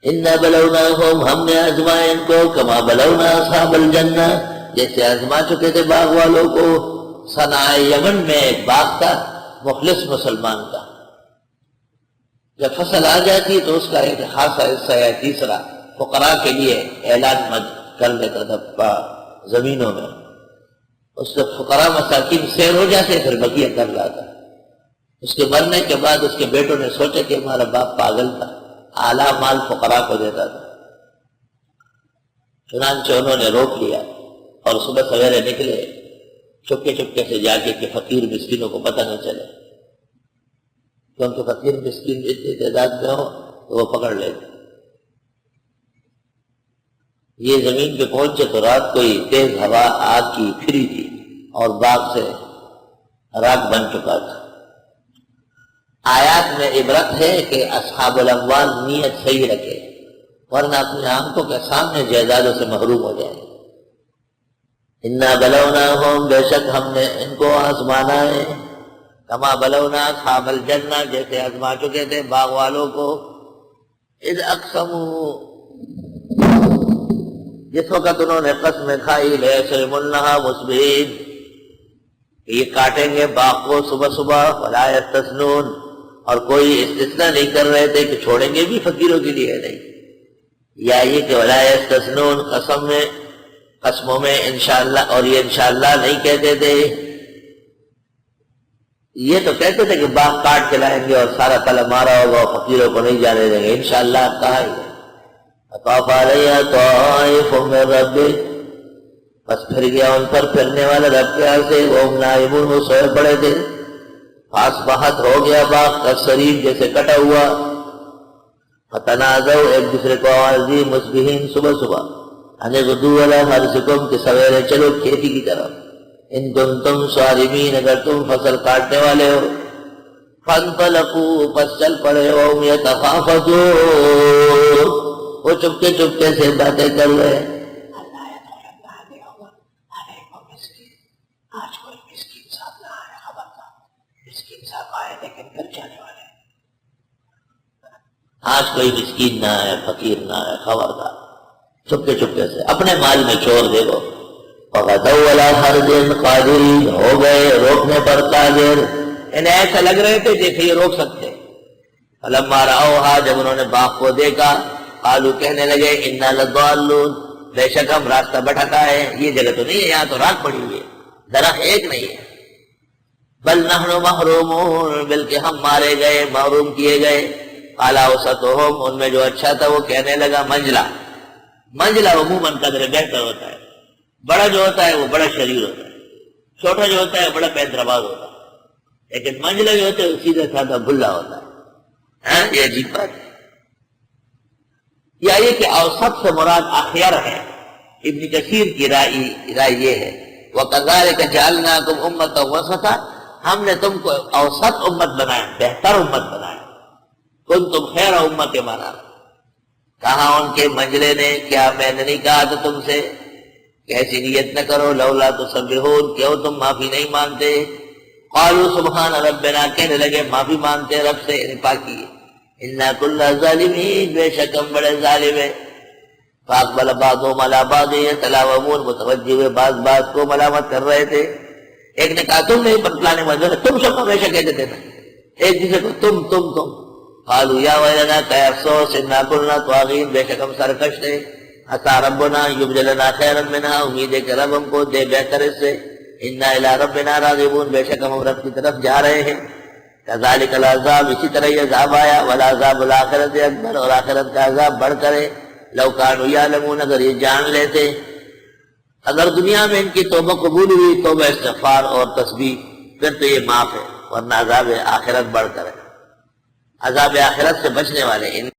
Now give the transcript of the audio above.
انا بلوناہم، ہم نے آزمایا ان کو، کما بلونا اصحاب الجنہ، جیسے آزما چکے تھے باغ والوں کو۔ صنعاء یمن میں ایک باغ تھا مخلص مسلمان کا، جب فصل آ جاتی تو اس کا ایک خاصا حصہ ہے تیسرا فقراء کے لیے اعلان مت کر دیتا تھا زمینوں میں، اس سے فقراء مساکین سیر ہو جاتے، پھر بقیہ کر لاتا۔ اس کے مرنے کے بعد اس کے بیٹوں نے سوچا کہ ہمارا باپ پاگل تھا، اعلیٰ مال فقراء کو دیتا تھا، چنانچہ انہوں نے روک لیا اور صبح سویرے نکلے چپکے چپکے سے جا کے کہ فقیر مسکینوں کو پتہ نہ چلے، کیونکہ فقیر مسکین اتنی تعداد میں ہو تو وہ پکڑ لے۔ یہ زمین پہ پہنچے تو رات کو ہی تیز ہوا آگ کی پھری تھی اور باغ سے راک بن چکا تھا۔ آیات میں عبرت ہے کہ اصحاب الاموال نیت صحیح رکھے، ورنہ اپنے آنکھوں کے سامنے جائیدادوں سے محروم ہو جائیں۔ انا بلوناہم، بے شک ہم نے ان کو آزمانا ہے، کما بلونا اصحاب الجنہ، جیسے آزما چکے تھے باغ والوں کو۔ اذ اقسموا، جس وقت انہوں نے قسم کھائی، لیصرمنھا مصبحین، کہ یہ کاٹیں گے باغ کو صبح صبح، ولا یستثنون، اور کوئی استثناء نہیں کر رہے تھے کہ چھوڑیں گے بھی فقیروں کے لیے نہیں، یا یہ کہ ولا یستثنون قسموں میں انشاءاللہ، اور یہ انشاءاللہ نہیں کہتے تھے۔ یہ تو کہتے تھے کہ باغ کاٹ کے لائیں گے اور سارا پل ہمارا ہوگا اور فقیروں کو نہیں جانے دیں گے، انشاءاللہ کہا ہی ہے۔ اطاف علیہ طائف من ربک، بس پھر گیا ان پر پھرنے والا رب کے ہاں سے، وہ نائمون، وہ سوئے پڑے تھے۔ فاصبحت، ہو گیا باغ کالصریم، جیسے کٹا ہوا۔ فتنازعوا، ایک دوسرے کو آواز دی، مصبحین، صبح صبح، ان اغدوا علی حرثکم، کہ سویرے چلو کھیتی کی طرف، ان کنتم صارمین، اگر تم فصل کاٹنے والے ہو۔ فانطلقوا، پس چل پڑے، وهم یتخافتون، وہ چپکے چپکے سے باتیں کر رہے ہیں۔ آج کوئی مسکین صاحب نہ آئے، خبردار، مسکین صاحب آئے لیکن پھر جانے والے، آج کوئی مسکین نہ آئے، فقیر نہ آئے، خبردار، چپکے چپکے سے اپنے مال میں چور دے دو۔ فغدوا علی حرد قادرین، ہو گئے روکنے پر قادر، انہیں ایسا لگ رہے تھے جیسے یہ روک سکتے۔ فلما رأوها، جب انہوں نے باغ کو دیکھا، قالوا، کہنے لگے، انا لضالون، بے شک ہم راستہ بھٹکا ہے، یہ جگہ تو نہیں ہے، یہاں تو راک پڑی ہوئی ہے، درخت ایک نہیں ہے۔ بل نحن محرومون، بلکہ ہم مارے گئے، محروم کیے گئے۔ قال اوسطهم، ان میں جو اچھا تھا وہ کہنے لگا، منجلہ عموماً قدر بہتر ہوتا ہے، بڑا جو ہوتا ہے وہ بڑا شریر ہوتا ہے، چھوٹا جو ہوتا ہے بڑا پیدرواز ہوتا ہے، لیکن منجلہ جو ہوتا ہے وہ سیدھا سادہ بھلا ہوتا ہے۔ یہ عجیب بات ہے۔ یا یہ کہ اوسط سے مراد اخیر ہے، ابن کثیر کی رائے یہ ہے، وَكَذَلِكَ جَعَلْنَاكُمْ أُمَّةً وَسَطًا، ہم نے تم کو اوسط امت بنایا، بہتر امت بنایا۔ كُنتُمْ خَيْرَ أُمَّةٍ مانا، کہا ان کے منجلے نے، کیا میں نے نہیں کہا تھا تم سے کہ ایسی نیت نہ کرو، لولا تسبحون، کیوں تم معافی نہیں مانتے؟ قالوا سبحان ربنا، کہنے لگے معافی مانتے رب سے، یعنی پاکی، انا کل ظالمین، بے شک ہم بڑے ظالم ہیں۔ فاقبل بعضهم على بعض يتلاومون، متوجہ ہوئے بعض بات کو ملامت کر رہے تھے۔ ایک نے کہا تم نہیں بتلانے والے، تم سب ہمیشہ کہتے تھے نا، ایک دوسرے کو تم۔ قالوا یا ویلنا، کہ افسوس، انا کلنا طاغین، بے شک ہم سرکش تھے۔ عسى ربنا یبدلنا خیرا منها، امید ہے کہ رب ہم کو دے بہتر اس سے۔ انا الى ربنا راغبون، بے شک ہم رب کی طرف جا رہے ہیں۔ كذلك العذاب، اسی طرح یہ عذاب آیا، والعذاب الآخرت اکبر، اور آخرت کا عذاب بڑھ کرے۔ لو كانوا يعلمون، اگر یہ جان لیتے، اگر دنیا میں ان کی توبہ قبول ہوئی، توبہ استغفار اور تسبیح، پھر تو یہ معاف ہے، ورنہ عذاب آخرت بڑھ کر ہے۔ عذاب آخرت سے بچنے والے